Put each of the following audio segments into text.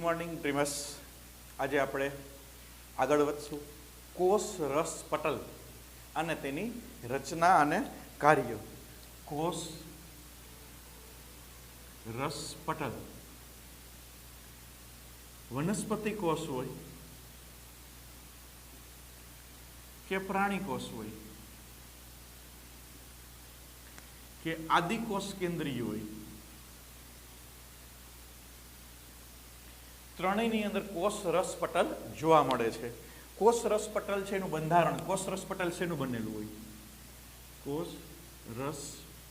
Good morning dreamers. આજે આપણે આગળ વધશું કોષ રસ પટલ અને તેની રચના અને કાર્ય. કોષ રસ પટલ. વનસ્પતિ કોષ હોય કે પ્રાણી કોષ હોય કે આદિકોષ કેન્દ્રીય હોય, ત્રણેયની અંદર કોષ રસ પટલ જોવા મળે છે. કોષ રસ પટલ છે એનું બંધારણ, કોષ રસ પટલ શેનું બનેલું હોય? કોષ રસ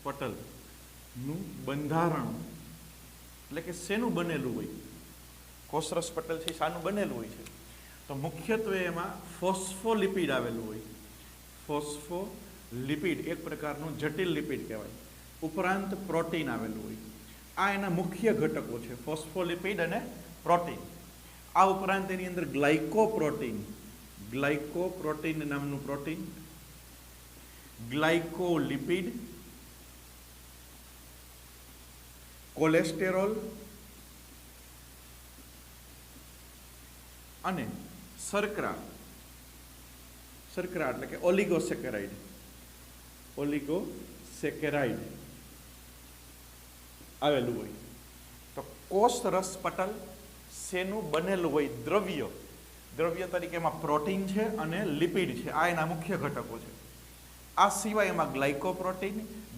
પટલનું બંધારણ એટલે કે શેનું બનેલું હોય? કોષ રસ પટલ છે શાનું બનેલું હોય છે? તો મુખ્યત્વે એમાં ફોસ્ફોલિપિડ આવેલું હોય. ફોસ્ફોલિપિડ એક પ્રકારનું જટિલ લિપિડ કહેવાય. ઉપરાંત પ્રોટીન આવેલું હોય. આ એના મુખ્ય ઘટકો છે, ફોસ્ફોલિપિડ અને પ્રોટીન. આ ઉપરાંત એની અંદર ગ્લાયકોપ્રોટીન નામનું પ્રોટીન, ગ્લાયકોલિપિડ, કોલેસ્ટેરોલ અને શર્કરા એટલે કે ઓલિગોસેકેરાઇડ આવેલું હોય. તો કોષ રસ પટલ શેનું બનેલું હોય? દ્રવ્ય તરીકે એમાં પ્રોટીન છે અને લિપિડ છે. આ એના મુખ્ય ઘટકો છે. આ સિવાય એમાં ગ્લાયકોપ્રોટીન,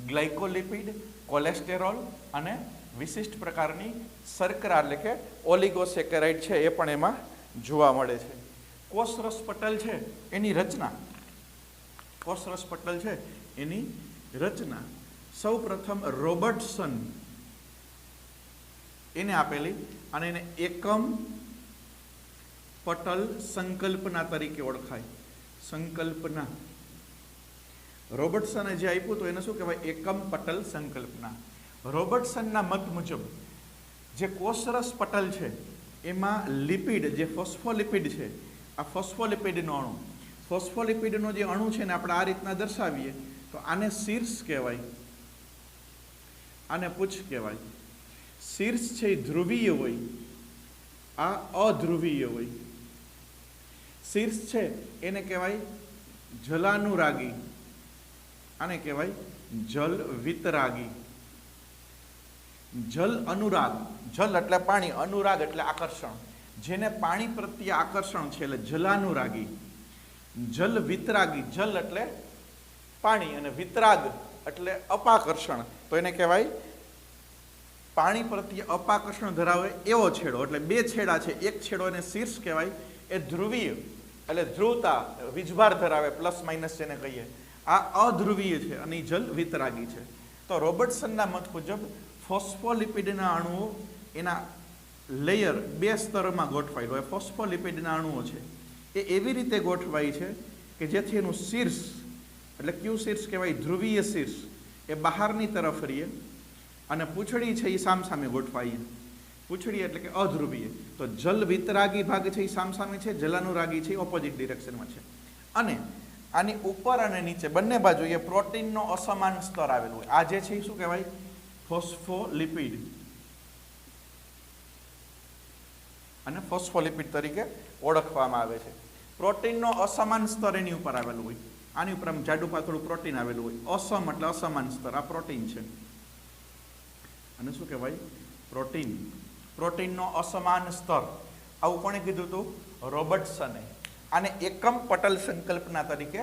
ગ્લાયકોલિપિડ, કોલેસ્ટેરોલ અને વિશિષ્ટ પ્રકારની શર્કરા એટલે કે ઓલિગોસેકેરાઇડ છે એ પણ એમાં જોવા મળે છે. કોષ રસ પટલ છે એની રચના, કોષ રસ પટલ છે એની રચના સૌ પ્રથમ રોબર્ટસન એને આપેલી અને એને એકમ પટલ સંકલ્પના તરીકે ઓળખાય. સંકલ્પના રોબર્ટસને જે આપ્યું તો એને શું કહેવાય? એકમ પટલ સંકલ્પના. રોબર્ટસનના મત મુજબ જે કોષરસ પટલ છે એમાં લિપિડ, જે ફોસ્ફોલિપિડ છે, આ ફોસ્ફોલિપિડનો અણુ, ફોસ્ફોલિપિડનો જે અણુ છે ને આપણે આ રીતના દર્શાવીએ તો આને શીર્ષ કહેવાય, આને પૂછ કહેવાય. શીર્ષ છે એ ધ્રુવીય હોય, આ અધ્રુવીય હોય. શીર્ષ છે એને કહેવાય જલાનુરાગી, આને કહેવાય જલ વિતરાગી. જલ અનુરાગ, જલ એટલે પાણી, અનુરાગ એટલે આકર્ષણ. જેને પાણી પ્રત્યે આકર્ષણ છે એટલે જલાનુરાગી. જલ વિતરાગી, જલ એટલે પાણી અને વિતરાગ એટલે અપાકર્ષણ, તો એને કહેવાય પાણી પ્રત્યે અપાકર્ષણ ધરાવે એવો છેડો. એટલે બે છેડા છે, એક છેડો એને શીર્ષ કહેવાય, એ ધ્રુવીય એટલે ધ્રુવતા વીજભાર ધરાવે, પ્લસ માઇનસ જેને કહીએ. આ અધ્રુવીય છે અને જલ વિતરાગી છે. તો રોબર્ટસનના મત મુજબ ફોસ્ફોલિપિડના અણુઓ એના લેયર બે સ્તરમાં ગોઠવાયેલો હોય. ફોસ્ફોલિપિડના અણુઓ છે એ એવી રીતે ગોઠવાય છે કે જેથી એનું શીર્ષ એટલે કયું શીર્ષ કહેવાય? ધ્રુવીય શીર્ષ એ બહારની તરફ રહીએ અને પૂંછડી છે એ સામસામે ગોઠવાય. પૂંછડી એટલે કે અધ્રુવીય. તો જલ વિતરાગી ભાગ છે એ સામસામે છે, જલાનુરાગી છે એ ઓપોઝિટ ડિરેક્શનમાં છે. અને આની ઉપર અને નીચે બંને બાજુએ પ્રોટીનનો અસમાન સ્તર આવેલું હોય. આ જે છે એ શું કહેવાય? ફોસ્ફોલિપિડ અને ફોસ્ફોલિપિડ તરીકે ઓળખવામાં આવે છે. પ્રોટીનનો અસમાન સ્તર એની ઉપર આવેલું હોય. આની ઉપર આમ જાડું પાતળું પ્રોટીન આવેલું હોય. અસમ એટલે અસમાન સ્તર, આ પ્રોટીન છે. અને શું કહેવાય? પ્રોટીન. પ્રોટીનનો અસમાન સ્તર. આવું કોણે કીધું હતું? રોબર્ટસને. આને એકમ પટલ સંકલ્પના તરીકે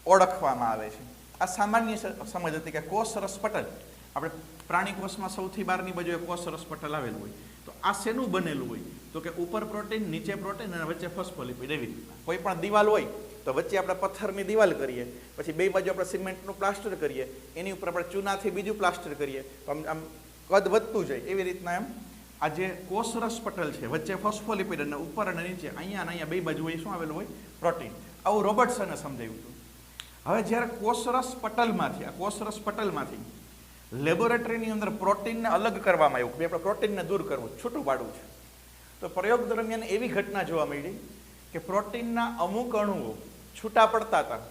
ઓળખવામાં આવે છે. આ સામાન્ય સમજ હતી કે કોષ રસ પટલ, આપણે પ્રાણી કોષમાં સૌથી બહારની બાજુએ કોષ રસ પટલ આવેલું હોય. તો આ શેનું બનેલું હોય? તો કે ઉપર પ્રોટીન, નીચે પ્રોટીન અને વચ્ચે ફોસ્ફોલિપિડ. એવી રીતના કોઈ પણ દિવાલ હોય તો વચ્ચે આપણે પથ્થરની દિવાલ કરીએ, પછી બે બાજુ આપણે સિમેન્ટનું પ્લાસ્ટર કરીએ, એની ઉપર આપણે ચૂનાથી બીજું પ્લાસ્ટર કરીએ તો આમ કદ વધતું જાય. એવી રીતના એમ આ જે કોષ રસ પટલ છે વચ્ચે ફોસ્ફોલિપિડ અને ઉપર અને નીચે અહીંયા અને અહીંયા બે બાજુ હોય શું આવેલું હોય? પ્રોટીન. આવું રોબર્ટસને સમજાવ્યું હતું. હવે જ્યારે કોષરસ પટલમાંથી લેબોરેટરીની અંદર પ્રોટીનને અલગ કરવામાં આવ્યું, આપણે પ્રોટીનને દૂર કરવું, છૂટું પાડવું છે, તો પ્રયોગ દરમિયાન એવી ઘટના જોવા મળી કે પ્રોટીનના અમુક અણુઓ છૂટા પડતા હતા,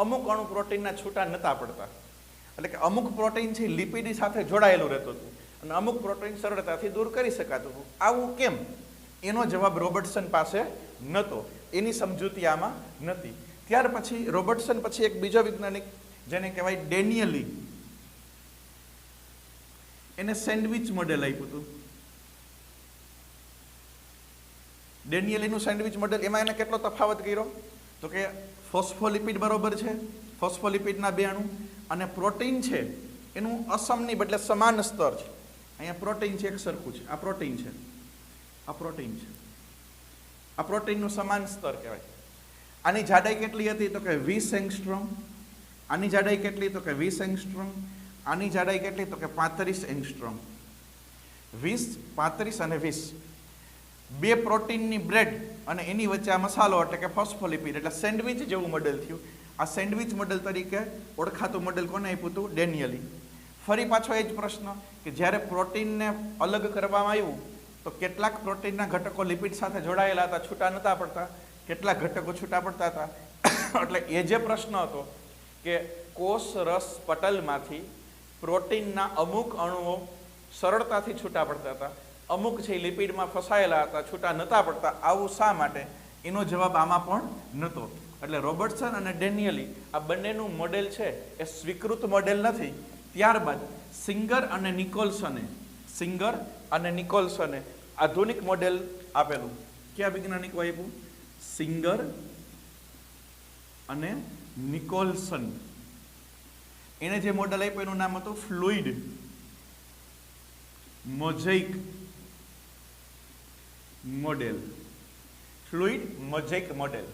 અમુક અણુ પ્રોટીનના છૂટા નહોતા પડતા. એટલે કે અમુક પ્રોટીન છે લિપિડ સાથે જોડાયેલું રહેતું હતું અને અમુક પ્રોટીન સરળતાથી દૂર કરી શકાતું હતું. આવું કેમ? એનો જવાબ રોબર્ટસન પાસે નહોતો, એની સમજૂતી આમાં નથી. ત્યાર પછી રોબર્ટસન પછી એક બીજો વૈજ્ઞાનિક જેને કહેવાય ડેનિયલી, એને સેન્ડવિચ મોડેલ આપ્યું હતું. ડેનિયલીનું સેન્ડવિચ મોડેલ, એમાં એને કેટલો તફાવત કર્યો તો કે ફોસ્ફોલિપિડ બરોબર છે, ફોસ્ફોલિપિડના 2 અણુ, અને પ્રોટીન છે એનું અસમની બદલે સમાન સ્તર છે. અહીંયા પ્રોટીન છે એક સરખું છે, આ પ્રોટીન છે, આ પ્રોટીન છે, આ પ્રોટીનનું સમાન સ્તર કહેવાય. આની જાડાઈ કેટલી હતી તો કે 20 એંગસ્ટ્રોમ, આની જાડાઈ કેટલી તો કે 20 એંગસ્ટ્રોમ, આની જાડાઈ કેટલી તો કે 35 એંગસ્ટ્રોમ. 20, 35 અને 20, 2 પ્રોટીનની બ્રેડ અને એની વચ્ચે આ મસાલો એટલે કે ફોસ્ફોલિપિડ, એટલે સેન્ડવિચ જેવું મોડેલ થયું. આ સેન્ડવિચ મોડેલ તરીકે ઓળખાતું મોડેલ કોને આપ્યું હતું? ડેનિયલી. ફરી પાછો એ જ પ્રશ્ન કે જ્યારે પ્રોટીનને અલગ કરવામાં આવ્યું તો કેટલાક પ્રોટીનના ઘટકો લિપિડ સાથે જોડાયેલા હતા, છૂટા નહોતા પડતા, કેટલાક ઘટકો છૂટા પડતા હતા. એટલે એ જે પ્રશ્ન હતો કે કોષ રસ પટલમાંથી પ્રોટીનના અમુક અણુઓ સરળતાથી છૂટા પડતા હતા, અમુક છે લિપિડમાં ફસાયેલા હતા, છૂટા નહોતા પડતા, આવું શા માટે? એનો જવાબ આમાં પણ નહોતો. એટલે રોબર્ટસન અને ડેનિયલી આ બંનેનું મોડેલ છે એ સ્વીકૃત મોડેલ નથી. ત્યારબાદ સિંગર અને નિકોલ્સને આધુનિક મોડેલ આપેલું. કયા વૈજ્ઞાનિકો આપ્યું? સિંગર અને નિકોલ્સન. એને જે મોડેલ આપ્યું એનું નામ હતું fluid mosaic model. Fluid mosaic model.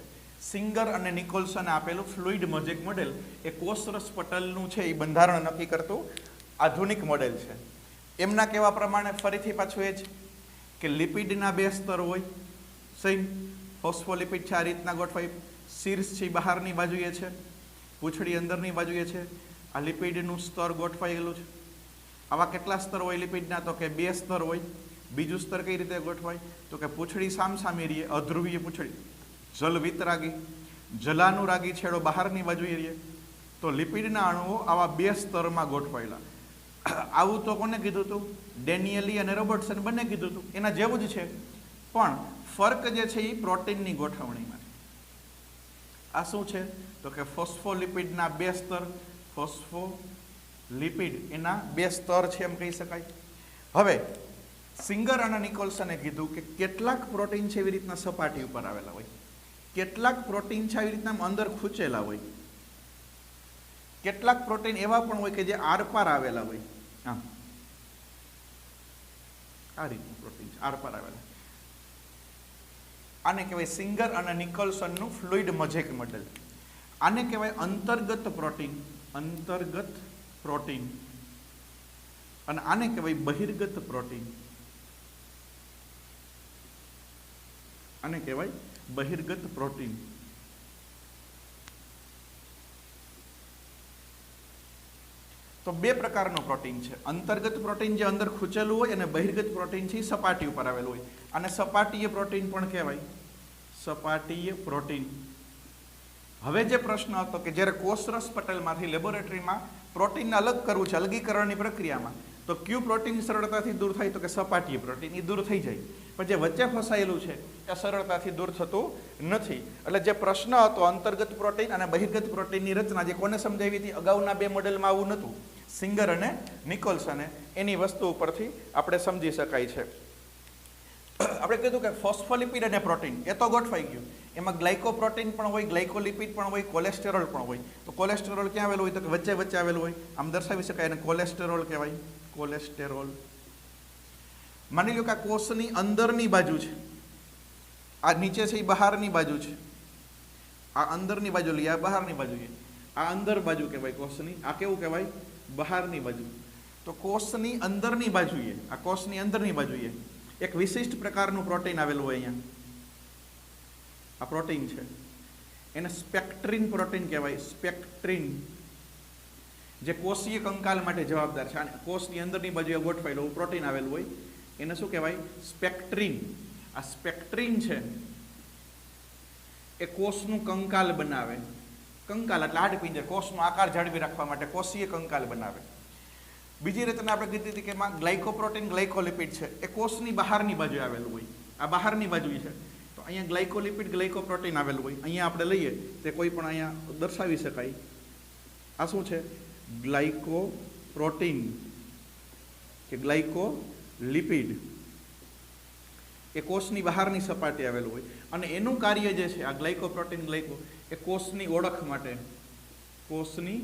Singer અને નિકોલ્સને આપેલું ફ્લુઇડ મોઝેઇક મોડેલ એ કોષરસ પટલનું છે એ બંધારણ નક્કી કરતું આધુનિક મોડેલ છે. એમના કહેવા પ્રમાણે ફરીથી પાછું એ જ કે લિપિડના 2 સ્તર હોય, સેમ ફોસ્ફોલિપિડ છે આ રીતના ગોઠવાય, શીર્ષ છે બહારની બાજુએ છે, પૂંછડી અંદરની બાજુએ છે, આ લિપિડનું સ્તર ગોઠવાયેલું છે. આવા કેટલા સ્તર હોય લિપિડના તો કે 2 સ્તર હોય. બીજું સ્તર કઈ રીતે ગોઠવાય તો કે પૂંછડી સામસામે રહીએ, અધ્રુવીય પૂંછડી, જલ વિતરાગી, જલાનુરાગી છેડો બહારની બાજુએ રહીએ. તો લિપિડના અણુઓ આવા 2 સ્તરમાં ગોઠવાયેલા. આવું તો કોને કીધું હતું? ડેનિયલી અને રોબર્ટસન બંને કીધું હતું. એના જેવું જ છે, પણ ફર્ક જે છે એ પ્રોટીનની ગોઠવણીમાં. આ શું છે તો કે ફોસ્ફોલિપિડના 2 સ્તર, ફોસ્ફોલિપિડ એના 2 સ્તર છે એમ કહી શકાય. હવે સિંગર અને નિકોલ્સને કીધું કે કેટલાક પ્રોટીન છે એવી રીતના સપાટી ઉપર આવેલા હોય, કેટલાક પ્રોટીન છે આવી રીતના અંદર ખૂંચેલા હોય, કેટલાક પ્રોટીન એવા પણ હોય કે જે આરપાર આવેલા હોય. હા, આ રીતનું પ્રોટીન છે આરપાર આવેલા. આને કહેવાય સિંગર અને નિકોલ્સનનું ફ્લુઇડ મોઝેઇક મોડેલ. આને કહેવાય અંતર્ગત પ્રોટીન, અંતર્ગત પ્રોટીન, અને આને કહેવાય બહિર્ગત પ્રોટીન. આને કહેવાય બહિર્ગત પ્રોટીન. તો 2 પ્રકારનું પ્રોટીન છે. અંતર્ગત પ્રોટીન જે અંદર ખૂંચેલું હોય અને બહિર્ગત પ્રોટીન છે સપાટી ઉપર આવેલું હોય. અને સપાટીય પ્રોટીન પણ કહેવાય, સપાટીય પ્રોટીન. હવે જે પ્રશ્ન હતો કે જ્યારે કોષરસ પટલમાંથી લેબોરેટરીમાં પ્રોટીનને અલગ કરવું છે, અલગીકરણની પ્રક્રિયામાં, તો કયું પ્રોટીન સરળતાથી દૂર થાય તો કે સપાટીય પ્રોટીન. એ દૂર થઈ જાય, પણ જે વચ્ચે ફસાયેલું છે એ સરળતાથી દૂર થતું નથી. એટલે જે પ્રશ્ન હતો અંતર્ગત પ્રોટીન અને બહિર્ગત પ્રોટીનની રચના જે કોને સમજાવી હતી? અગાઉના 2 મોડેલમાં આવું નહોતું, સિંગર અને નિકોલ્સને. એની વસ્તુ ઉપરથી આપણે સમજી શકાય છે. આપણે કીધું કે ફોસ્ફોલિપિડ અને પ્રોટીન એ તો ગોઠવાઈ ગયું. એમાં ગ્લાયકોપ્રોટીન પણ હોય, ગ્લાયકોલિપિડ પણ હોય, કોલેસ્ટેરોલ પણ હોય. તો કોલેસ્ટેરોલ ક્યાં આવેલું હોય તો કે વચ્ચે વચ્ચે આવેલું હોય, આમ દર્શાવી શકાય, અને કોલેસ્ટેરોલ કહેવાય, કોલેસ્ટેરોલ. માની લો કે આ કોષની અંદરની બાજુ છે, આ નીચે છે એ બહારની બાજુ છે, આ અંદરની બાજુ લઈએ, આ બહારની બાજુ છે. આ અંદર બાજુ કહેવાય કોષની, આ કેવું કહેવાય? બહારની બાજુ. તો કોષની અંદરની બાજુએ, આ કોષની અંદરની બાજુએ એક વિશિષ્ટ પ્રકારનું પ્રોટીન આવેલું હોય. અહીંયા આ પ્રોટીન છે, એને સ્પેક્ટ્રિન પ્રોટીન કહેવાય. સ્પેક્ટ્રિન જે કોષીય કંકાલ માટે જવાબદાર છે. અને કોષની અંદરની બાજુએ ગોઠવાયેલું પ્રોટીન આવેલું હોય એને શું કહેવાય? સ્પેક્ટ્રિન. આ સ્પેક્ટ્રિન છે એ કોષનું કંકાલ બનાવે. કંકાલ એટલે હાડપિંજર, કોષનો આકાર જાળવી રાખવા માટે કોષીય કંકાલ બનાવે. બીજી રીતના આપણે કીધી હતી કે એમાં ગ્લાયકોપ્રોટીન, ગ્લાયકોલિપિડ છે એ કોષની બહારની બાજુ આવેલું હોય. આ બહારની બાજુ છે. તો અહીંયા ગ્લાયકોલિપિડ ગ્લાયકોપ્રોટીન આવેલું હોય. અહીંયા આપણે લઈએ તે કોઈ પણ અહીંયા દર્શાવી શકાય. આ શું છે? ગ્લાયકોપ્રોટીન કે ગ્લાયકોલિપિડ એ કોષની બહારની સપાટી આવેલું હોય અને એનું કાર્ય જે છે આ ગ્લાયકોપ્રોટીન ગ્લાયકો એ કોષની ઓળખ માટે, કોષની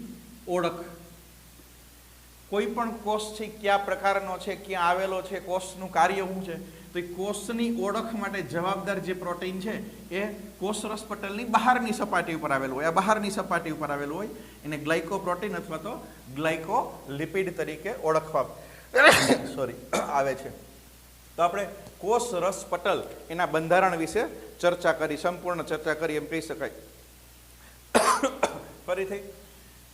ઓળખ, કોઈ પણ કોષ છે કયા પ્રકારનો છે, ક્યાં આવેલો છે, કોષનું કાર્ય શું છે, તો એ કોષની ઓળખ માટે જવાબદાર જે પ્રોટીન છે એ કોષરસ પટલની બહારની સપાટી ઉપર આવેલું હોય. આ બહારની સપાટી ઉપર આવેલું હોય એને ગ્લાયકોપ્રોટીન અથવા તો ગ્લાયકોલિપિડ તરીકે ઓળખવા આવે છે. તો આપણે કોષરસ પટલ એના બંધારણ વિશે ચર્ચા કરી, સંપૂર્ણ ચર્ચા કરી એમ કહી શકાય. ફરીથી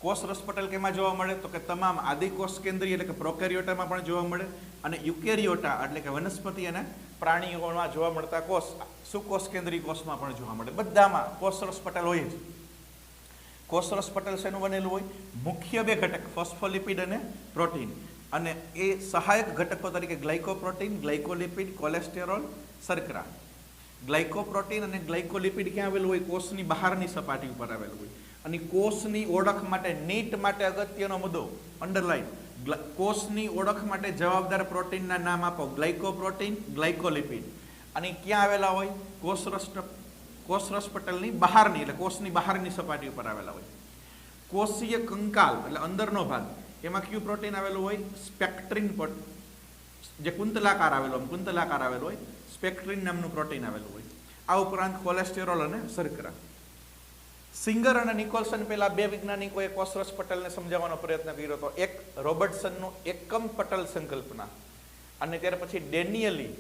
કોષરસ પટલ કેમાં જોવા મળે? તો કે તમામ આદિકોષ કેન્દ્રીય એટલે કે પ્રોકેરિયોટામાં પણ જોવા મળે અને યુકેરિયોટા એટલે કે વનસ્પતિ અને પ્રાણીઓમાં જોવા મળતા કોષ સુકોષ કેન્દ્રીય કોષમાં પણ જોવા મળે. બધામાં કોષરસ પટલ હોય જ. કોષરસ પટલ શેનું બનેલું હોય? મુખ્ય બે ઘટક ફોસ્ફોલિપિડ અને પ્રોટીન, અને એ સહાયક ઘટકો તરીકે ગ્લાયકોપ્રોટીન, ગ્લાયકોલિપિડ, કોલેસ્ટેરોલ, શર્કરા. ગ્લાયકોપ્રોટીન અને ગ્લાયકોલિપિડ ક્યાં આવેલું હોય? કોષની બહારની સપાટી ઉપર આવેલું હોય. અને કોષની ઓળખ માટે, નીટ માટે અગત્યનો મુદ્દો અંડરલાઈન, કોષની ઓળખ માટે જવાબદાર પ્રોટીનના નામ આપો. ગ્લાયકોપ્રોટીન, ગ્લાયકોલિપિડ. અને ક્યાં આવેલા હોય? કોષરસ પટલની બહારની એટલે કોષની બહારની સપાટી ઉપર આવેલા હોય. કોષીય કંકાલ એટલે અંદરનો ભાગ, એમાં કયું પ્રોટીન આવેલું હોય? સ્પેક્ટ્રિન, જે કુંતલાકાર આવેલો હોય, સ્પેક્ટ્રિન નામનું પ્રોટીન આવેલું હોય. આ ઉપરાંત કોલેસ્ટેરોલ અને શર્કરા. સિંગર અને નિકોલસન પહેલા બે વૈજ્ઞાનિકોએ કોષરસ પટલને સમજાવવાનો પ્રયત્ન કર્યો હતો. એક રોબર્ટસનનું એકમ પટલ સંકલ્પના અને ત્યાર પછી ડેનિયલી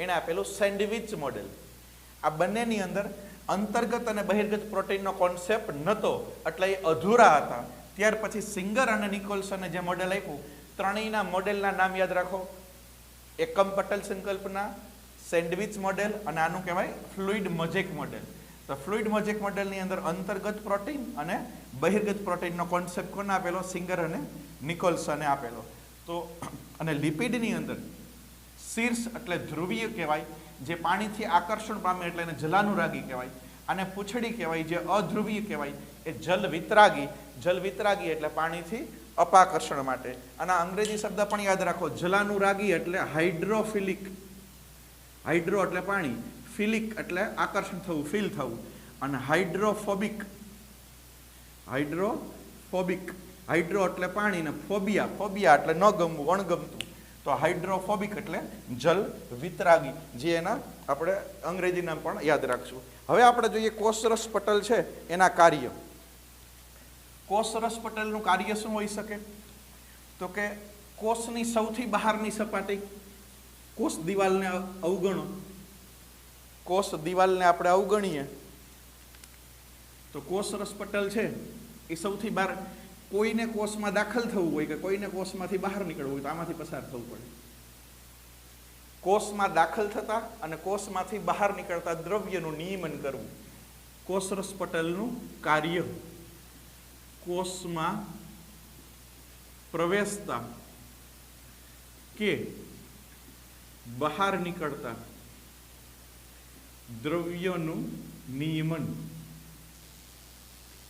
એણે આપેલું સેન્ડવિચ મોડેલ. આ બંનેની અંદર અંતર્ગત અને બહિર્ગત પ્રોટીનનો કોન્સેપ્ટ નહોતો એટલે એ અધૂરા હતા. ત્યાર પછી સિંગર અને નિકોલસને જે મોડેલ આપ્યું, ત્રણેયના મોડેલના નામ યાદ રાખો. એકમ પટલ સંકલ્પના, સેન્ડવિચ મોડેલ અને આનું કહેવાય ફ્લુઇડ મોઝેક મોડેલ. તો ફ્લુઇડ મોઝેક મોડેલની અંદર અંતર્ગત પ્રોટીન અને બહિર્ગત પ્રોટીનનો કોન્સેપ્ટ કોને આપેલો? સિંગર અને નિકોલસને આપેલો. તો અને લિપિડની અંદર શીર્ષ એટલે ધ્રુવીય કહેવાય, જે પાણીથી આકર્ષણ પામે એટલે એને જલાનુરાગી કહેવાય. અને પૂંછડી કહેવાય, જે અધ્રુવીય કહેવાય, એ જલ વિતરાગી. જલ વિતરાગી એટલે પાણીથી અપાકર્ષણ માટે. અને અંગ્રેજી શબ્દ પણ યાદ રાખો. જલાનુરાગી એટલે હાઇડ્રોફિલિક, હાઇડ્રો એટલે પાણી, ફિલિક એટલે આકર્ષણ થવું, ફીલ થવું, અને હાઇડ્રોફોબિક, હાઇડ્રોફોબિક, હાઇડ્રો એટલે પાણી ને ફોબિયા, ફોબિયા એટલે ન ગમવું, અણગમતું. તો હાઇડ્રોફોબિક એટલે જલ વિતરાગી, જે એના આપણે અંગ્રેજી નામ પણ યાદ રાખશું. હવે આપણે જોઈએ કોષરસ પટલ છે એના કાર્ય. કોષરસ પટલનું કાર્ય શું હોઈ શકે? તો કે કોષની સૌથી બહારની સપાટી, કોષ દિવાલને અવગણો, કોષ દિવાલને આપણે અવગણીએ તો કોષરસ પટલ છે એ સૌથી બહાર. કોઈને કોષમાં દાખલ થવું હોય કે કોઈને કોષમાંથી બહાર નીકળવું હોય તો આમાંથી પસાર થવું પડે. કોષમાં દાખલ થતા અને કોષમાંથી બહાર નીકળતા દ્રવ્યનું નિયમન કરવું કોષરસ પટલનું કાર્ય. કોષમાં પ્રવેશતા કે બહાર નીકળતા દ્રવ્યનું નિયમન.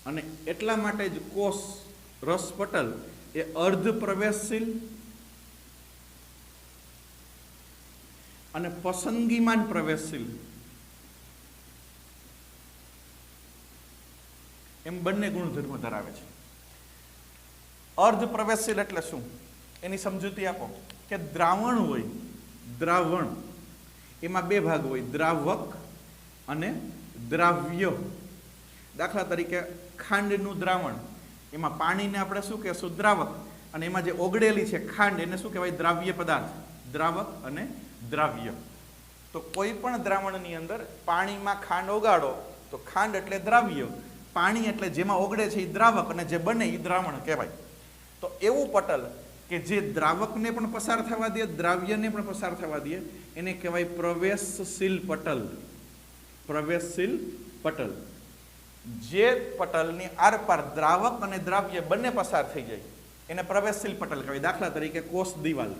અને એટલા માટે જ કોષ રસ પટલ એ અર્ધ પ્રવેશશીલ અને પસંદગીમાન પ્રવેશશીલ એમ બંને ગુણધર્મ ધરાવે છે. અર્ધ પ્રવેશશીલ એટલે શું? એની સમજૂતી આપો કે દ્રાવણ હોય, દ્રાવણ એમાં બે ભાગ હોય, દ્રાવક અને દ્રાવ્ય. દાખલા તરીકે ખાંડનું દ્રાવણ, એમાં પાણીને આપણે શું કહેશું? દ્રાવક. અને એમાં જે ઓગળેલી છે ખાંડ એને શું કહેવાય? દ્રાવ્ય પદાર્થ. દ્રાવક અને દ્રાવ્ય. તો કોઈ પણ દ્રાવણની અંદર પાણીમાં ખાંડ ઓગાળો તો ખાંડ એટલે દ્રાવ્ય, પાણી એટલે જેમાં ઓગળે છે એ દ્રાવક, અને જે બને એ દ્રાવણ કહેવાય. તો એવું પટલ કે જે દ્રાવકને પણ પસાર થવા દે, દ્રાવ્યને પણ પસાર થવા દે, એને કહેવાય પ્રવેશશીલ પટલ. પ્રવેશશીલ પટલ. જે પટલની આરપાર દ્રાવક અને દ્રાવ્ય બંને પસાર થઈ જાય એને પ્રવેશશીલ પટલ કહેવાય. દાખલા તરીકે કોષ દિવાલ,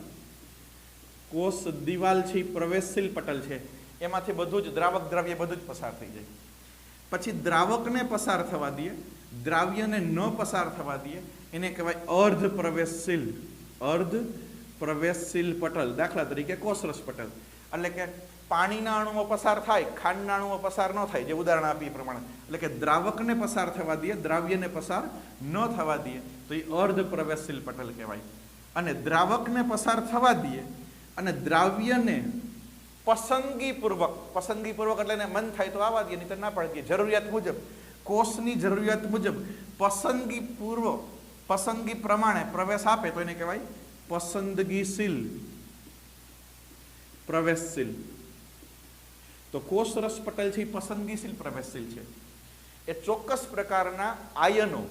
કોષ દિવાલ છે એ પ્રવેશશીલ પટલ છે. એમાંથી બધું જ દ્રાવક દ્રવ્ય બધું જ પસાર થઈ જાય. પછી દ્રાવકને પસાર થવા દઈએ, દ્રાવ્યને ન પસાર થવા દઈએ, એને કહેવાય અર્ધ પ્રવેશશીલ. અર્ધ પ્રવેશશીલ પટલ, દાખલા તરીકે કોષરસ પટલ. એટલે કે પાણીના અણુઓ પસાર થાય, ખાંડના અણુઓ પસાર ન થાય, જે ઉદાહરણ આપી એ પ્રમાણે. એટલે કે દ્રાવકને પસાર થવા દઈએ, દ્રાવ્યને પસાર ન થવા દઈએ તો એ અર્ધ પ્રવેશશીલ પટલ કહેવાય. અને દ્રાવકને પસાર થવા દઈએ અને દ્રાવ્યને પસંદગીપૂર્વક એટલે એને મન થાય તો આવવા દઈએ, નહીં તો ના પાડી દઈએ. જરૂરિયાત મુજબ, કોષની જરૂરિયાત મુજબ પસંદગી પ્રમાણે પ્રવેશ આપે તો એને કહેવાય પસંદગીશીલ પ્રવેશશીલ. તો કોષરસ પટલ છે એ પસંદગીશીલ પ્રવેશશીલ છે. એ ચોક્કસ પ્રકારના આયનો,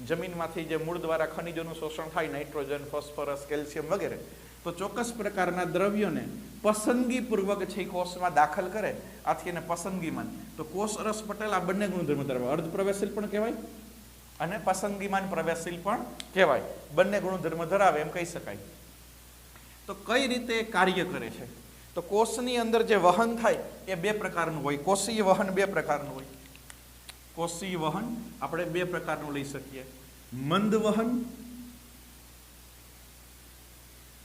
જમીનમાંથી જે મૂળ દ્વારા ખનિજોનું શોષણ થાય, નાઇટ્રોજન, ફોસ્ફરસ, કેલ્શિયમ વગેરે, તો ચોક્કસ પ્રકારના દ્રવ્યોને પસંદગીપૂર્વક છે કોષમાં દાખલ કરે, આથી એને પસંદગીમાન. તો કોષરસ પટલ આ બંને ગુણધર્મ ધરાવે, અર્ધ પ્રવેશશીલ પણ કહેવાય અને પસંદગીમાન પ્રવેશશીલ પણ કહેવાય. બંને ગુણધર્મ ધરાવે એમ કહી શકાય. તો કઈ રીતે કાર્ય કરે છે? તો કોષની અંદર જે વહન થાય એ બે પ્રકારનું હોય. કોષીય વહન બે પ્રકારનું હોય. કોષીય વહન આપણે બે પ્રકારનું લઈ શકીએ, મંદ વહન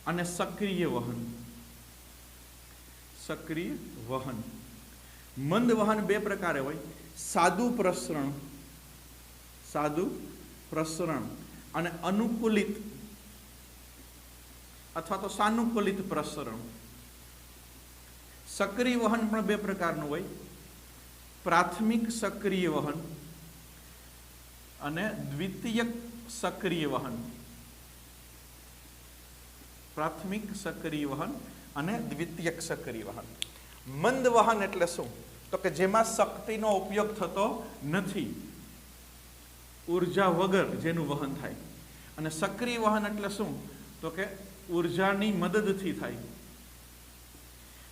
અને સક્રિય વહન. સક્રિય વહન, મંદ વહન બે પ્રકારે હોય, સાદું પ્રસરણ અને અનુકૂલિત અથવા તો સાનુકૂલિત પ્રસરણ. સક્રિય વહન પણ બે પ્રકારનું હોય, પ્રાથમિક સક્રિય વહન અને દ્વિતીયક સક્રિય વહન. પ્રાથમિક સક્રિય વહન અને દ્વિતીયક સક્રિય વહન. મંદ વહન એટલે શું? તો કે જેમાં શક્તિનો ઉપયોગ થતો નથી, ઉર્જા વગર જેનું વહન થાય. અને સક્રિય વહન એટલે શું? તો કે ઉર્જાની મદદથી થાય.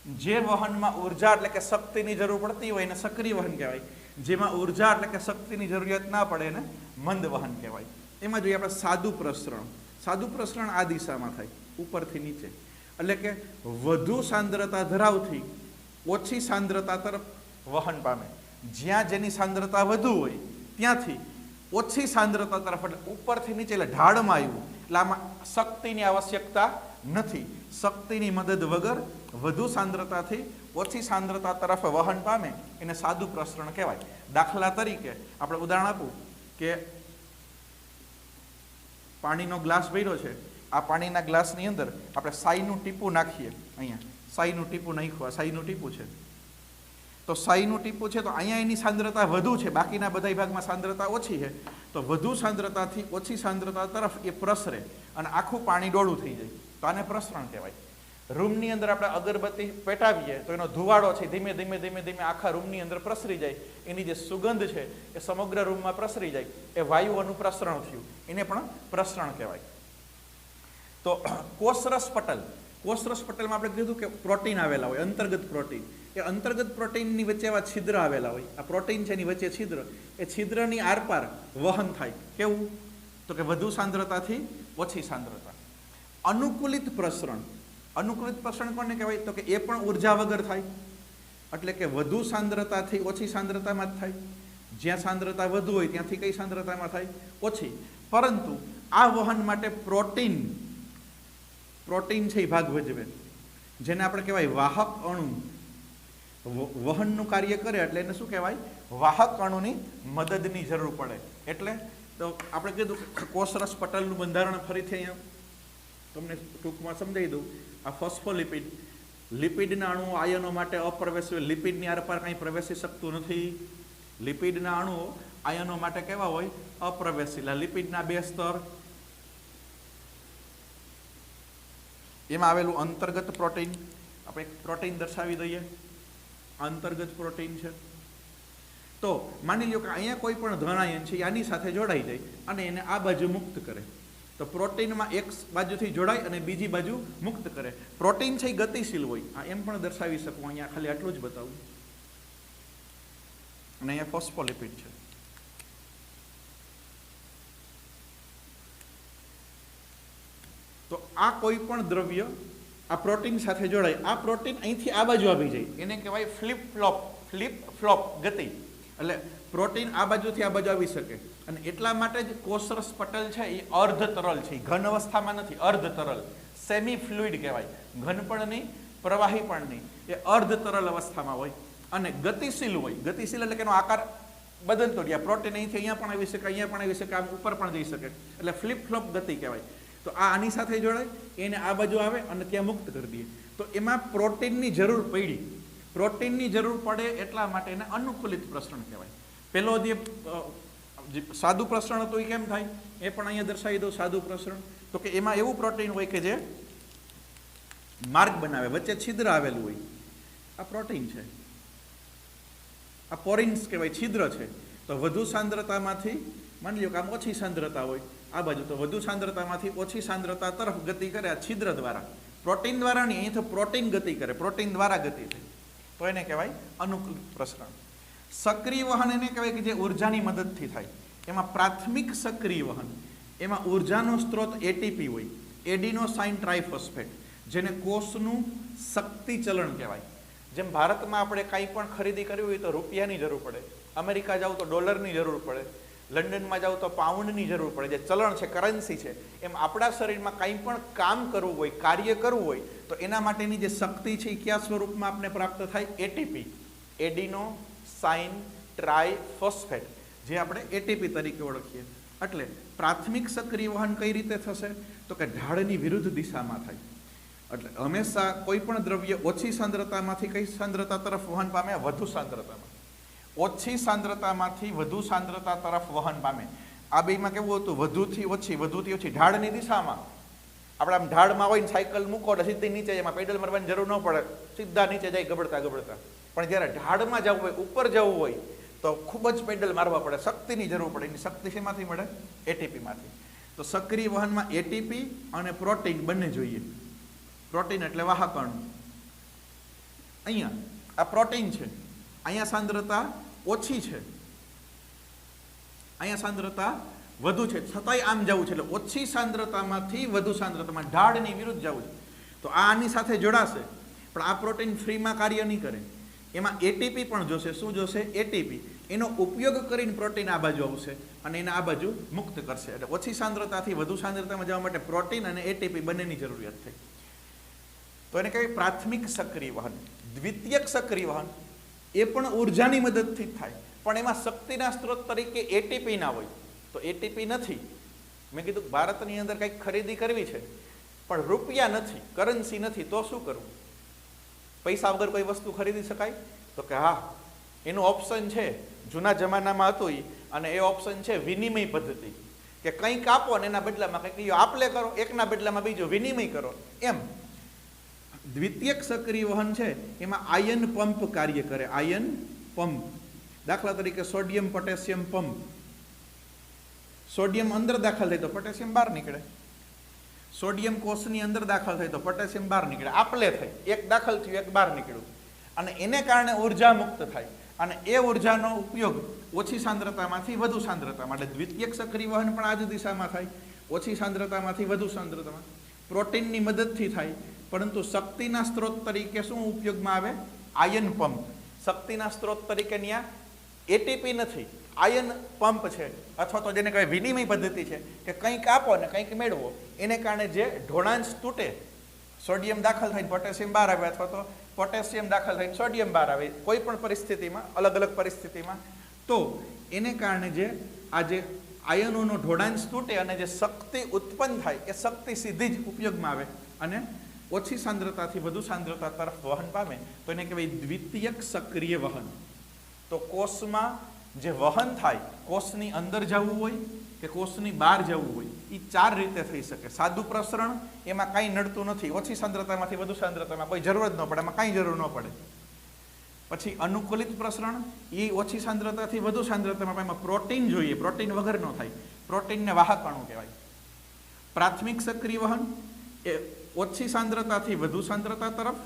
જે વહનમાં ઉર્જા એટલે કે શક્તિની જરૂર પડતી હોય એને સક્રિય વહન કહેવાય. જેમાં ઉર્જા એટલે કે શક્તિની જરૂરિયાત ના પડે એને મંદ વહન કહેવાય. એમાં જોઈએ આપણે સાદું પ્રસરણ. સાદું પ્રસરણ આ દિશામાં થાય, ઉપરથી નીચે. એટલે કે વધુ સાંદ્રતા ધરાવથી ઓછી સાંદ્રતા તરફ વહન પામે. જ્યાં જેની સાંદ્રતા વધુ હોય ત્યાંથી ઓછી સાંદ્રતા તરફ, એટલે ઉપરથી નીચે, એટલે ઢાળમાં આવ્યું. એટલે આમાં શક્તિની આવશ્યકતા નથી. શક્તિની મદદ વગર વધુ સાંદ્રતાથી ઓછી સાંદ્રતા તરફ વહન પામે એને સાદું પ્રસરણ કહેવાય. દાખલા તરીકે આપણે ઉદાહરણ આપું કે પાણીનો ગ્લાસ ભર્યો છે, આ પાણીના ગ્લાસની અંદર આપણે સાઈનું ટીપું નાખીએ. અહીંયા સાઈનું ટીપું નાખ્યું, આ સાઈનું ટીપું છે. તો સાઈનું ટીપું છે તો અહીંયા એની સાંદ્રતા વધુ છે, બાકીના બધા ભાગમાં સાંદ્રતા ઓછી છે. તો વધુ સાંદ્રતાથી ઓછી સાંદ્રતા તરફ એ પ્રસરે અને આખું પાણી ડોળું થઈ જાય. તો આને પ્રસરણ કહેવાય. રૂમની અંદર આપણે અગરબત્તી પેટાવીએ તો એનો ધુવાડો છે ધીમે ધીમે ધીમે ધીમે આખા રૂમની અંદર પ્રસરી જાય. એની જે સુગંધ છે એ સમગ્ર રૂમમાં પ્રસરી જાય. એ વાયુઓનું પ્રસરણ થયું, એને પણ પ્રસરણ કહેવાય. તો કોષરસ પટલમાં આપણે કીધું કે પ્રોટીન આવેલા હોય, અંતર્ગત પ્રોટીન. એ અંતર્ગત પ્રોટીનની વચ્ચે એવા છિદ્ર આવેલા હોય. આ પ્રોટીન છે એની વચ્ચે છિદ્ર, એ છિદ્રની આરપાર વહન થાય. કેવું? તો કે વધુ સાંદ્રતાથી ઓછી સાંદ્રતા. અનુકૂલિત પ્રસરણ કોને કહેવાય? તો કે એ પણ ઉર્જા વગર થાય. એટલે કે વધુ સાંદ્રતાથી ઓછી સાંદ્રતામાં જ થાય. જ્યાં સાંદ્રતા વધુ હોય ત્યાંથી કઈ સાંદ્રતામાં થાય? ઓછી. પરંતુ આ વહન માટે પ્રોટીન છે એ ભાગ ભજવે, જેને આપણે કહેવાય વાહક અણુ. વહનનું કાર્ય કરે એટલે એને શું કહેવાય? વાહક અણુની મદદની જરૂર પડે. એટલે તો આપણે કીધું કે કોષરસ પટલનું બંધારણ ફરીથી અહીંયા તમને ટૂંકમાં સમજાવી દઉં. આ ફોસ્ફોલિપિડ, લિપિડના અણુઓ આયનો માટે અપ્રવેશી, લિપિડની આરપાર કંઈ પ્રવેશી શકતું નથી. લિપિડના અણુઓ આયનો માટે કેવા હોય? અપ્રવેશી. લિપિડના બે સ્તર, એમાં આવેલું અંતર્ગત પ્રોટીન. આપણે એક પ્રોટીન દર્શાવી દઈએ, અંતર્ગત પ્રોટીન છે. તો માની લો કે અહીંયા કોઈ પણ ધન આયન છે આની સાથે જોડાઈ જાય અને એને આ બાજુ મુક્ત કરે. તો પ્રોટીનમાં એક બાજુથી જોડાય અને બીજી બાજુ મુક્ત કરે. પ્રોટીન છે એ ગતિશીલ હોય. આ એમ પણ દર્શાવી શકું, અહીંયા ખાલી આટલું જ બતાવું. અને અહીંયા ફોસ્ફોલિપિડ છે. તો આ કોઈ પણ દ્રવ્ય આ પ્રોટીન સાથે જોડાય, આ પ્રોટીન અહીંથી આ બાજુ આવી જાય, એને કહેવાય ફ્લિપ ફ્લોપ ગતિ. એટલે પ્રોટીન આ બાજુથી આ બાજુ આવી શકે, અને એટલા માટે જ કોષરસ પટલ છે એ અર્ધ તરલ છે, ઘન અવસ્થામાં નથી, અર્ધ તરલ, સેમી ફ્લુઇડ કહેવાય, ઘન પણ નહીં પ્રવાહી પણ નહીં, એ અર્ધ તરલ અવસ્થામાં હોય અને ગતિશીલ હોય. ગતિશીલ એટલે કે એનો આકાર બદલતો રહે, પ્રોટીન અહીંથી અહીંયા પણ આવી શકે, અહીંયા પણ આવી શકે, આમ ઉપર પણ જઈ શકે, એટલે ફ્લિપ ફ્લોપ ગતિ કહેવાય. તો આ આની સાથે જોડાય, એને આ બાજુ આવે અને ત્યાં મુક્ત કરી દઈએ. તો એમાં પ્રોટીનની જરૂર પડી, પ્રોટીનની જરૂર પડે એટલા માટે એને અનુકૂલિત પ્રસરણ કહેવાય. પેલો જે સાદું પ્રસરણ હતું એ કેમ થાય એ પણ અહીંયા દર્શાવી દઉં. સાદું પ્રસરણ તો કે એમાં એવું પ્રોટીન હોય કે જે માર્ગ બનાવે, વચ્ચે છિદ્ર આવેલું હોય, આ પ્રોટીન છે, આ પોરિન્સ કહેવાય, છિદ્ર છે. તો વધુ સાંદ્રતામાંથી માની લો કે આમ ઓછી સાંદ્રતા હોય આ બાજુ, તો વધુ સાંદ્રતામાંથી ઓછી સાંદ્રતા તરફ ગતિ કરે આ છિદ્ર દ્વારા, પ્રોટીન દ્વારા નહીં, અહીં તો પ્રોટીન ગતિ કરે, પ્રોટીન દ્વારા ગતિ થાય, તો એને કહેવાય અનુકૂલિત પ્રસરણ. સક્રિય વહન એને કહેવાય કે જે ઉર્જાની મદદથી થાય. એમાં પ્રાથમિક સક્રિય વહન, એમાં ઉર્જાનો સ્ત્રોત એટીપી હોય, એડિનોસાઇન ટ્રાઇફોસ્ફેટ, જેને કોષનું શક્તિ ચલણ કહેવાય. જેમ ભારતમાં આપણે કાંઈ પણ ખરીદી કરવી હોય તો રૂપિયાની જરૂર પડે, અમેરિકા જાવ તો ડોલરની જરૂર પડે, લંડનમાં જાવ તો પાઉન્ડની જરૂર પડે, જે ચલણ છે, કરન્સી છે. એમ આપણા શરીરમાં કાંઈ પણ કામ કરવું હોય, કાર્ય કરવું હોય તો એના માટેની જે શક્તિ છે એ કયા સ્વરૂપમાં આપણે પ્રાપ્ત થાય? એટીપી, એડિનોસાઇન ટ્રાઇફોસ્ફેટ, જે આપણે એટીપી તરીકે ઓળખીએ. એટલે પ્રાથમિક સક્રિય વહન કઈ રીતે થશે તો કે ઢાળની વિરુદ્ધ દિશામાં થાય. એટલે હંમેશા કોઈ પણ દ્રવ્ય ઓછી સાંદ્રતામાંથી કઈ સાંદ્રતા તરફ વહન પામે? વધુ સાંદ્રતામાં. ઓછી સાંદ્રતામાંથી વધુ સાંદ્રતા તરફ વહન પામે. આ બેમાં કેવું હતું? વધુથી ઓછી, ઢાળની દિશામાં. આપણે આમ ઢાળમાં હોય ને સાયકલ મૂકો એટલે સીધી નીચે, એમાં પેડલ મારવાની જરૂર ન પડે, સીધા નીચે જાય ગબડતા. પણ જ્યારે ઢાળમાં જવું હોય, ઉપર જવું હોય તો ખૂબ જ પેડલ મારવા પડે, શક્તિની જરૂર પડે. એની શક્તિ શેમાંથી મળે? એટીપીમાંથી. તો સક્રિય વહનમાં એટીપી અને પ્રોટીન બંને જોઈએ. પ્રોટીન એટલે વાહક અણુ. અહીંયા આ પ્રોટીન છે, અહીંયા સાંદ્રતા ઓછી છે, અહીંયા સાંદ્રતા વધુ છે, છતાંય આમ જવું છે, એટલે ઓછી સાંદ્રતામાંથી વધુ સાંદ્રતામાં, ઢાળની વિરુદ્ધ જવું છે. તો આ આની સાથે જોડાશે, પણ આ પ્રોટીન ફ્રીમાં કાર્ય નહીં કરે. એમાં એટીપી પણ જોશે. શું જોશે? એટીપી. એનો ઉપયોગ કરીને પ્રોટીન આ બાજુ આવશે અને એને આ બાજુ મુક્ત કરશે. એટલે ઓછી સાંદ્રતાથી વધુ સાંદ્રતામાં જવા માટે પ્રોટીન અને એટીપી બંનેની જરૂરિયાત થઈ. તો એને કહેવાય પ્રાથમિક સક્રિય વહન. દ્વિતીયક સક્રિય વહન એ પણ ઉર્જાની મદદથી જ થાય, પણ એમાં શક્તિના સ્ત્રોત તરીકે એટીપી ના હોય. તો એટીપી નથી. મેં કીધું ભારતની અંદર કંઈક ખરીદી કરવી છે પણ રૂપિયા નથી, કરન્સી નથી, તો શું કરવું? પૈસા વગર કોઈ વસ્તુ ખરીદી શકાય? તો કે હા, એનું ઓપ્શન છે, જૂના જમાનામાં હતું એ, અને એ ઓપ્શન છે વિનિમય પદ્ધતિ, કે કંઈક આપો ને એના બદલામાં કંઈક આપલે કરો, એકના બદલામાં બીજું વિનિમય કરો. એમ દ્વિતીયક સક્રિય વહન છે એમાં આયન પંપ કાર્ય કરે. આયન પંપ, દાખલા તરીકે સોડિયમ પોટેશિયમ પંપ. સોડિયમ અંદર દાખલ થાય તો પોટેશિયમ બહાર નીકળે, સોડિયમ કોષની અંદર દાખલ થાય તો પોટેશિયમ બહાર નીકળે, આપલે થાય, એક દાખલ થયું એક બહાર નીકળ્યું, અને એને કારણે ઉર્જા મુક્ત થાય, અને એ ઉર્જાનો ઉપયોગ ઓછી સાંદ્રતામાંથી વધુ સાંદ્રતામાં, એટલે દ્વિતીયક સક્રિય વહન પણ આ જ દિશામાં થાય, ઓછી સાંદ્રતામાંથી વધુ સાંદ્રતામાં. પ્રોટીનની મદદથી થાય, પરંતુ શક્તિના સ્ત્રોત તરીકે શું ઉપયોગમાં આવે? Ion pump. શક્તિના સ્ત્રોત તરીકે ત્યાં એટીપી નથી, આયન પંપ છે, અથવા તો જેને કહેવાય વિનિમય પદ્ધતિ છે, કે કંઈક આપો ને કંઈક મેળવો. એને કારણે જે ઢોળાંશ તૂટે, સોડિયમ દાખલ થઈને પોટેશિયમ બહાર આવે, અથવા તો પોટેશિયમ દાખલ થઈને સોડિયમ બહાર આવે, કોઈ પણ પરિસ્થિતિમાં, અલગ અલગ પરિસ્થિતિમાં, તો એને કારણે જે આ જે આયનોનો ઢોળાંશ તૂટે અને જે શક્તિ ઉત્પન્ન થાય, એ શક્તિ સીધી જ ઉપયોગમાં આવે અને ઓછી સાંદ્રતાથી વધુ સાંદ્રતા તરફ વહન પામે. તો એને કહેવાય દ્વિતીયક સક્રિય વહન. તો કોષમાં જે વહન થાય, કોષની અંદર જવું હોય કે કોષની બહાર જવું હોય, એ ચાર રીતે થઈ શકે. સાદું પ્રસરણ, એમાં કાંઈ નડતું નથી, ઓછી સાંદ્રતામાંથી વધુ સાંદ્રતામાં કોઈ જરૂર જ ન પડે, એમાં કાંઈ જરૂર ન પડે. પછી અનુકૂલિત પ્રસરણ, એ ઓછી સાંદ્રતાથી વધુ સાંદ્રતામાં, એમાં પ્રોટીન જોઈએ, પ્રોટીન વગર ન થાય, પ્રોટીનને વાહક અણુ કહેવાય. પ્રાથમિક સક્રિય વહન એ ઓછી સાંદ્રતાથી વધુ સાંદ્રતા તરફ,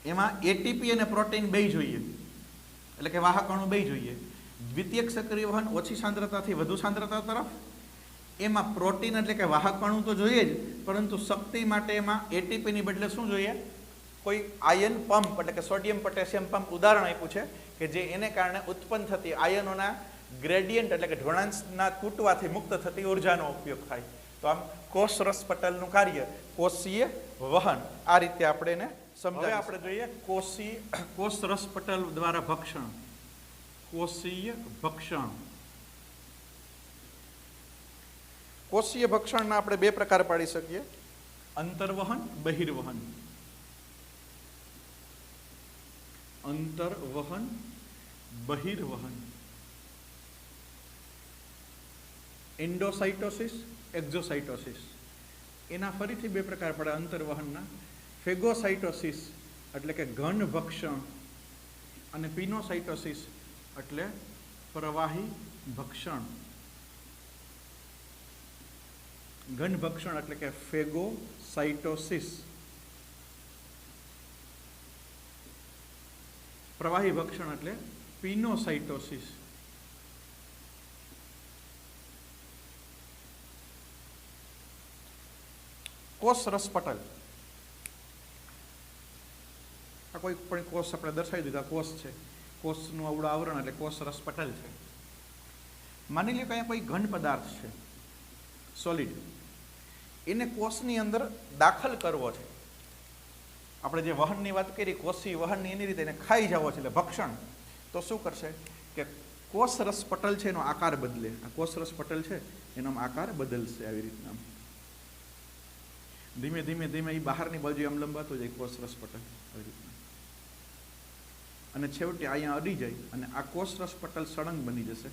એમાં એટીપી અને પ્રોટીન બે જોઈએ, એટલે કે વાહક અણુ બે જોઈએ. દ્વિતીયક સક્રિય વહન ઓછી સાંદ્રતાથી વધુ સાંદ્રતા તરફ, એમાં પ્રોટીન એટલે કે વાહકપણું તો જોઈએ જ, પરંતુ શક્તિ માટે એમાં એટીપીની બદલે શું જોઈએ? કોઈ આયન પંપ એટલે કે સોડિયમ પોટેશિયમ પંપ ઉદાહરણ આપ્યું છે કે જે એને કારણે ઉત્પન્ન થતી આયનોના ગ્રેડિયન્ટ એટલે કે ઢોળાંશના તૂટવાથી મુક્ત થતી ઉર્જાનો ઉપયોગ થાય. તો આમ કોષ રસ પટલનું કાર્ય કોષીય વહન, આ રીતે આપણે એને સમજાવીએ. આપણે જોઈએ કોષ રસ પટલ દ્વારા ભક્ષણ, કોષીય ભક્ષણ. કોષીય ભક્ષણના આપણે બે પ્રકાર પાડી શકીએ, અંતર્વહન, બહિર્વહન. અંતર્વહન, બહિર્વહન. એન્ડોસાઇટોસિસ, એક્ઝોસાઇટોસિસ. એના ફરીથી બે પ્રકાર પડે અંતર્વહનના, ફેગોસાઇટોસિસ એટલે કે ઘન ભક્ષણ અને પિનોસાઇટોસિસ એટલે પ્રવાહી ભક્ષણ. ઘન ભક્ષણ એટલે કે ફેગોસાઇટોસિસ, પ્રવાહી ભક્ષણ એટલે પિનોસાઇટોસિસ. કોષ રસ પટલ, આ કોઈ પણ કોષ આપણે દર્શાવી દીધા, કોષ છે, કોષનું અવળું આવરણ એટલે કોષ રસ પટલ છે. માની લો કે અહીંયા કોઈ ઘન પદાર્થ છે, સોલિડ, એને કોષની અંદર દાખલ કરવો છે. આપણે જે વહનની વાત કરી, કોષી વહનની, એની રીતે એને ખાઈ જવો છે એટલે ભક્ષણ. તો શું કરશે કે કોષ રસ પટલ છે એનો આકાર બદલે. આ કોષ રસ પટલ છે એનો આકાર બદલશે આવી રીતના. ધીમે ધીમે ધીમે એ બહારની બાજુ આમ લંબાતો જાય કોષ રસ પટલ આવી રીતના, અને છેવટે અહીંયા અડી જાય અને આ કોષ રસ પટલ સળંગ બની જશે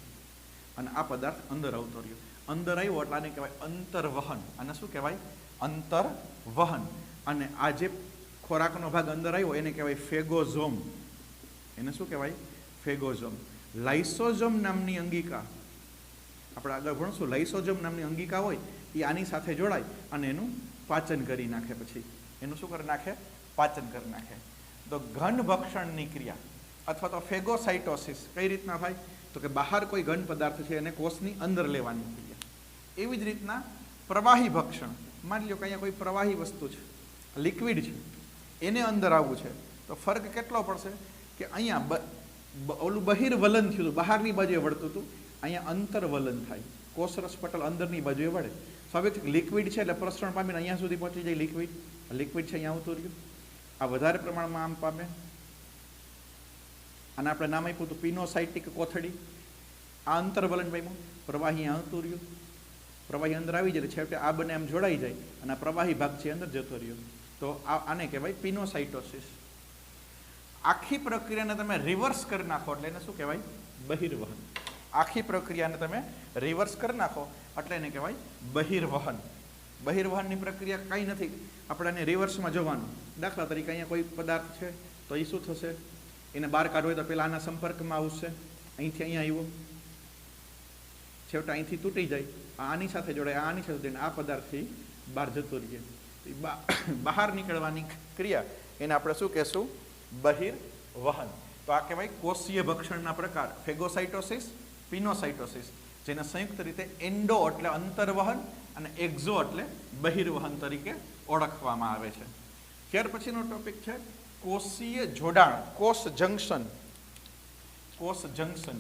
અને આ પદાર્થ અંદર આવતો રહ્યો. અંદર આવ્યો એટલે આને કહેવાય અંતર્વહન. આને શું કહેવાય? અંતર્વહન. અને આ જે ખોરાકનો ભાગ અંદર આવ્યો એને કહેવાય ફેગોઝોમ. એને શું કહેવાય? ફેગોઝોમ. લાઇસોઝોમ નામની અંગિકા, આપણે આગળ ભણશું, લાઇસોઝોમ નામની અંગિકા હોય એ આની સાથે જોડાય અને એનું પાચન કરી નાખે. પછી એનું શું કરી નાખે? પાચન કરી નાખે. તો ઘન ભક્ષણની ક્રિયા અથવા તો ફેગોસાઇટોસિસ કઈ રીતના થાય? તો કે બહાર કોઈ ઘન પદાર્થ છે એને કોષની અંદર લેવાની ક્રિયા. એવી જ રીતના પ્રવાહી ભક્ષણ, માની લો કે અહીંયા કોઈ પ્રવાહી વસ્તુ છે, લિક્વિડ છે, એને અંદર આવવું છે, તો ફરક કેટલો પડશે કે અહીંયા ઓલું બહિર્વલન થયું હતું, બહારની બાજુએ વળતું હતું, અહીંયા અંતર્વલન થાય, કોષ રસ પટલ અંદરની બાજુએ વળે. સ્વાભાવિક લિક્વિડ છે એટલે પ્રસરણ પામીને અહીંયા સુધી પહોંચી જાય. લિક્વિડ છે અહીંયા આવતું રહ્યું, આ વધારે પ્રમાણમાં આમ પામે. અને આપણે નામ આપ્યું હતું પિનોસાઇટિક કોથળી. આ અંતર્વલન પામ્યું, પ્રવાહી અહીંયા આવતું રહ્યું, પ્રવાહી અંદર આવી જાય, છેવટે આ બંને આમ જોડાઈ જાય અને આ પ્રવાહી ભાગ છે અંદર જતો રહ્યો. તો આને કહેવાય પિનોસાઇટોસિસ. આખી પ્રક્રિયાને તમે રિવર્સ કરી નાખો એટલે એને શું કહેવાય? બહિર્વહન. આખી પ્રક્રિયાને તમે રિવર્સ કરી નાખો એટલે એને કહેવાય બહિર્વહન. બહિર્વહનની પ્રક્રિયા કંઈ નથી, આપણે એને રિવર્સમાં જવાનું. દાખલા તરીકે અહીંયા કોઈ પદાર્થ છે તો એ શું થશે? એને બહાર કાઢવો હોય તો પહેલાં આના સંપર્કમાં આવશે, અહીંથી અહીંયા આવ્યો, છેવટે અહીંથી તૂટી જાય, આની સાથે જોડાય, આની સાથે જોડાય, આ પદાર્થથી બહાર જતો રહીએ. બહાર નીકળવાની ક્રિયા એને આપણે શું કહેશું? બહિર્વહન. તો આ કહેવાય કોષીય ભક્ષણના પ્રકાર, ફેગોસાઇટોસિસ, પિનોસાઇટોસિસ, જેને સંયુક્ત રીતે એન્ડો એટલે અંતર્વહન અને એક્ઝો એટલે બહિર્વહન તરીકે ઓળખવામાં આવે છે. ત્યાર પછીનો ટોપિક છે કોષીય જોડાણ, કોષ જંકશન. કોષ જંકશન,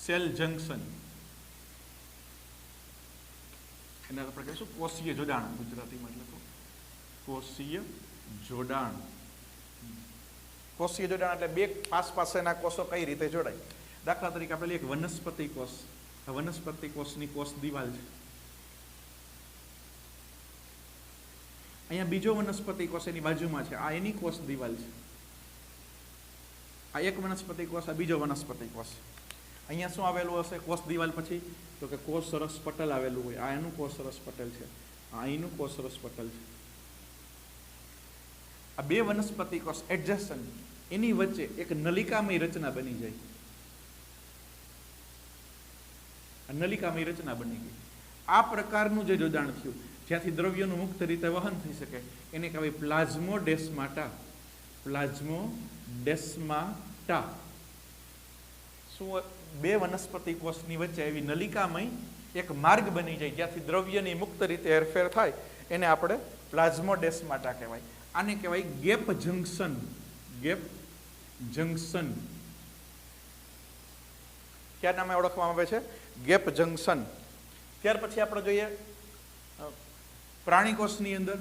સેલ જંકશન, એને આપણે કહીશું કોષીય જોડાણ ગુજરાતીમાં. એટલે કોષીય જોડાણ. કોષીય જોડાણ એટલે બે પાસેના કોષો કઈ રીતે જોડાય? દાખલા તરીકે આપણે એક વનસ્પતિ કોષ, આ વનસ્પતિ કોષની કોષ દિવાલ છે. અહીંયા બીજો વનસ્પતિ કોષ એની બાજુમાં છે, આ એની કોષ દિવાલ છે. આ એક વનસ્પતિ કોષ, આ બીજો વનસ્પતિ કોષ. અહીંયા શું આવેલું હશે કોષ દિવાલ પછી? તો કે કોષ રસ પટલ આવેલું હોય. આ એનું કોષ રસ પટલ છે, આ અહીંનું કોષ રસ પટલ છે. આ બે વનસ્પતિ કોષ એડજસ્ટન્ટ, એની વચ્ચે એક નલિકામય રચના બની જાય. આ નલિકામય રચના બની ગઈ. આ પ્રકારનું જે જોડાણ થયું, જ્યાંથી દ્રવ્યનું મુક્ત રીતે વહન થઈ શકે, એને કહેવાય પ્લાઝ્મોડેસ્માટા. પ્લાઝ્મોડેસ્માટા. શું? બે વનસ્પતિ કોષની વચ્ચે એવી નલિકામય એક માર્ગ બની જાય જ્યાંથી દ્રવ્યની મુક્ત રીતે હેરફેર થાય એને આપણે પ્લાઝ્મોડેસ્માટા કહેવાય. આને કહેવાય ગેપ જંકશન. ગેપ જંકશન ક્યાં નામે ઓળખવામાં આવે છે? Gap junction. ત્યાર પછી આપણે જોઈએ પ્રાણીકોષની અંદર.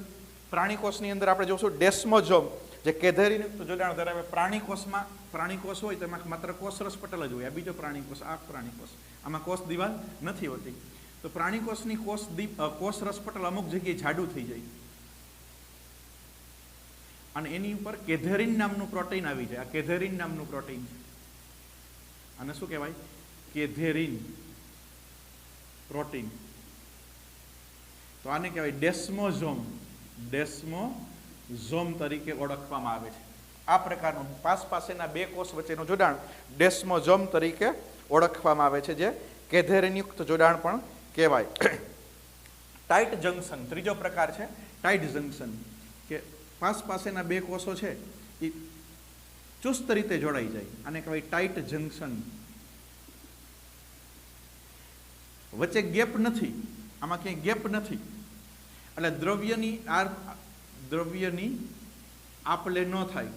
પ્રાણીકોષની અંદર આપણે જોશું ડેસ્મોઝોમ, જે કેધેરીયુક્ત જોડાણ ધરાવે. પ્રાણીકોષ હોય તો એમાં માત્ર કોષરસ પટલ જ હોય. આ બીજો પ્રાણીકોષ, આ પ્રાણીકોષ, આમાં કોષ દિવાલ નથી હોતી. તો પ્રાણીકોષની કોષરસ પટલ અમુક જગ્યાએ જાડું થઈ જાય અને એની ઉપર કેધેરીન નામનું પ્રોટીન આવી જાય. આ કેધેરીન નામનું પ્રોટીન છે. આને શું કહેવાય? કેધેરીન પ્રોટીન. તો આને કહેવાય ડેસ્મોઝોમ. ડેસ્મોઝોમ તરીકે ઓળખવામાં આવે છે. આ પ્રકારનું પાસેના બે કોષ વચ્ચેનું જોડાણ ડેસ્મોઝોમ તરીકે ઓળખવામાં આવે છે, જે કેધેરીનયુક્ત જોડાણ પણ કહેવાય. ટાઇટ જંકશન ત્રીજો પ્રકાર છે. ટાઇટ જંકશન કે પાસેના બે કોષો છે એ ચુસ્ત રીતે જોડાઈ જાય. આને કહેવાય ટાઇટ જંકશન. વચ્ચે ગેપ નથી, આમાં ક્યાંય ગેપ નથી, એટલે દ્રવ્યની આપલે ન થાય.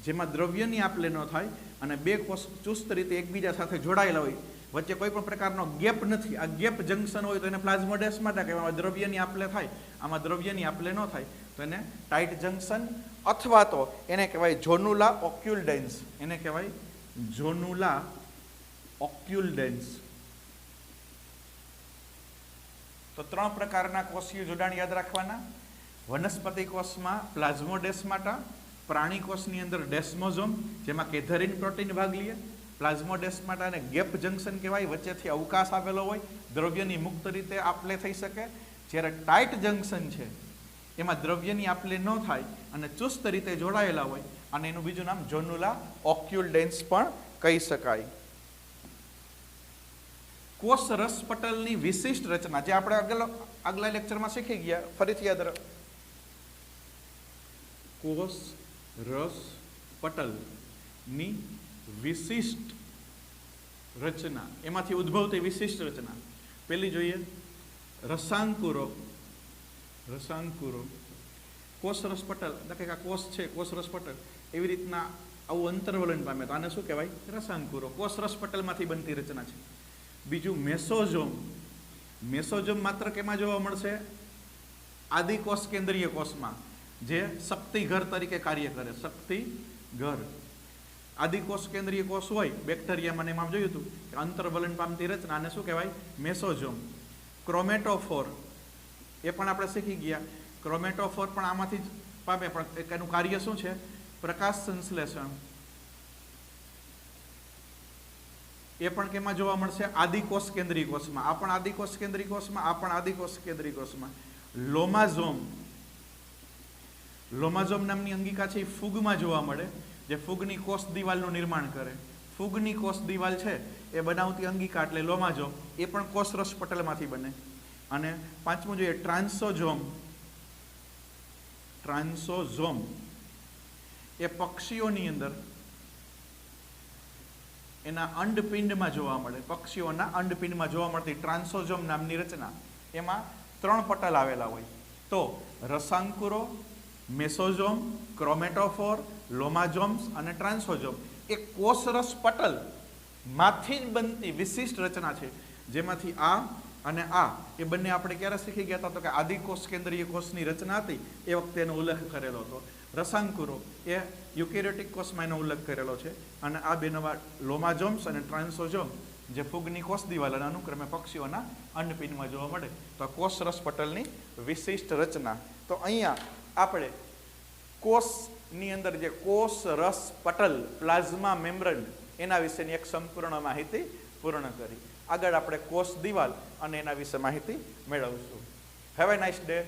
જેમાં દ્રવ્યની આપલે ન થાય અને બે કોષ ચુસ્ત રીતે એકબીજા સાથે જોડાયેલા હોય, વચ્ચે કોઈ પણ પ્રકારનો ગેપ નથી. આ ગેપ જંકશન હોય તો એને પ્લાઝ્મોડેસ્માટા કહેવાય. દ્રવ્યની આપલે થાય, આમાં દ્રવ્યની આપલે ન થાય તો એને ટાઇટ જંકશન અથવા તો એને કહેવાય ઝોનુલા ઓક્યુલડેન્સ. એને કહેવાય ઝોનુલા ઓક્યુલડેન્સ. તો ત્રણ પ્રકારના કોષીય જોડાણ યાદ રાખવાના. વનસ્પતિ કોષમાં પ્લાઝ્મોડેસ્માટા, પ્રાણી કોષની અંદર ડેસ્મોઝોમ, જેમાં કેધેરીન પ્રોટીન ભાગ લે. પ્લાઝ્મોડેસ્માટા અને ગેપ જંકશન કહેવાય, વચ્ચેથી અવકાશ આવેલો હોય, દ્રવ્યની મુક્ત રીતે આપલે થઈ શકે. જ્યારે ટાઇટ જંકશન છે એમાં દ્રવ્યની આપલે ન થાય અને ચુસ્ત રીતે જોડાયેલા હોય, અને એનું બીજું નામ ઝોનુલા ઓક્યુલડેન્સ પણ કહી શકાય. કોષ રસ પટલની વિશિષ્ટ રચના, જે આપણે આગલા લેક્ચરમાં શીખી ગયા, ફરીથી યાદ રાખો. કોષ રસ પટલની વિશિષ્ટ રચના, એમાંથી ઉદ્ભવતી વિશિષ્ટ રચના. પેલી જોઈએ રસાંકુરો. રસાંકુરો કોષ રસ પટલ, એટલે કે કોષ છે, કોષ રસ પટલ એવી રીતના આવું અંતર્વલન પામે તો આને શું કહેવાય? રસાંકુરો. કોષ રસ પટલમાંથી બનતી રચના છે. બીજું મેસોઝોમ. મેસોઝોમ માત્ર કેમાં જોવા મળશે? આદિકોષ કેન્દ્રીય કોષમાં, જે શક્તિઘર તરીકે કાર્ય કરે. શક્તિઘર. આદિકોષ કેન્દ્રીય કોષ હોય બેક્ટેરિયામાં, એમાં જોયું હતું કે અંતર્વલન પામતી રચના, આને શું કહેવાય? મેસોઝોમ. ક્રોમેટોફોર, એ પણ આપણે શીખી ગયા. ક્રોમેટોફોર પણ આમાંથી જ પામે, પણ એનું કાર્ય શું છે? પ્રકાશ સંશ્લેષણ. એ પણ કેમાં જોવા મળશે? આદિકોષ કેન્દ્રીય કોષમાં. આ પણ આદિકોષ કેન્દ્રીય કોષમાં, આ પણ આદિકોષ કેન્દ્રીય કોષમાં. લોમાઝોમ. લોમાઝોમ નામની અંગિકા છે એ ફૂગમાં જોવા મળે, જે ફૂગની કોષ દિવાલનું નિર્માણ કરે. ફૂગની કોષ દિવાલ છે એ બનાવતી અંગિકા એટલે લોમાઝોમ. એ પણ કોષ રસ પટલમાંથી બને. અને પાંચમું જોઈએ ટ્રાન્સોઝોમ. ટ્રાન્સોઝોમ એ પક્ષીઓની અંદર એના અંડપિંડમાં જોવા મળે. પક્ષીઓના અંડપિંડમાં જોવા મળતી ટ્રાન્સોઝોમ નામની રચના. એમાં 3 પટલ આવેલા હોય. તો રસાંકુરો, મેસોઝોમ, ક્રોમેટોફોર, લોમાઝોમ્સ અને ટ્રાન્સોઝોમ એ કોષરસ પટલ માંથી જ બનતી વિશિષ્ટ રચના છે, જેમાંથી આ અને આ એ બંને આપણે ક્યારે શીખી ગયા હતા? તો કે આદિકોષ કેન્દ્રીય કોષની રચના હતી એ વખતે એનો ઉલ્લેખ કરેલો હતો. રસાંકુરો એ યુકેરિયોટિક કોષમાં એનો ઉલ્લેખ કરેલો છે, અને આ બે નવા લોમાઝોમ્સ અને ટ્રાન્સોઝોમ જે ફૂગની કોષ દિવાલ અને અનુક્રમે પક્ષીઓના અંડપિંડમાં જોવા મળે. તો કોષરસ પટલની વિશિષ્ટ રચના. તો અહીંયા આપણે કોષની અંદર જે કોષ રસ પટલ, પ્લાઝ્મા મેમ્બ્રેન, એના વિશેની એક સંપૂર્ણ માહિતી પૂર્ણ કરી. આગળ આપણે કોષ દિવાલ અને એના વિશે માહિતી મેળવશું. Have a nice day.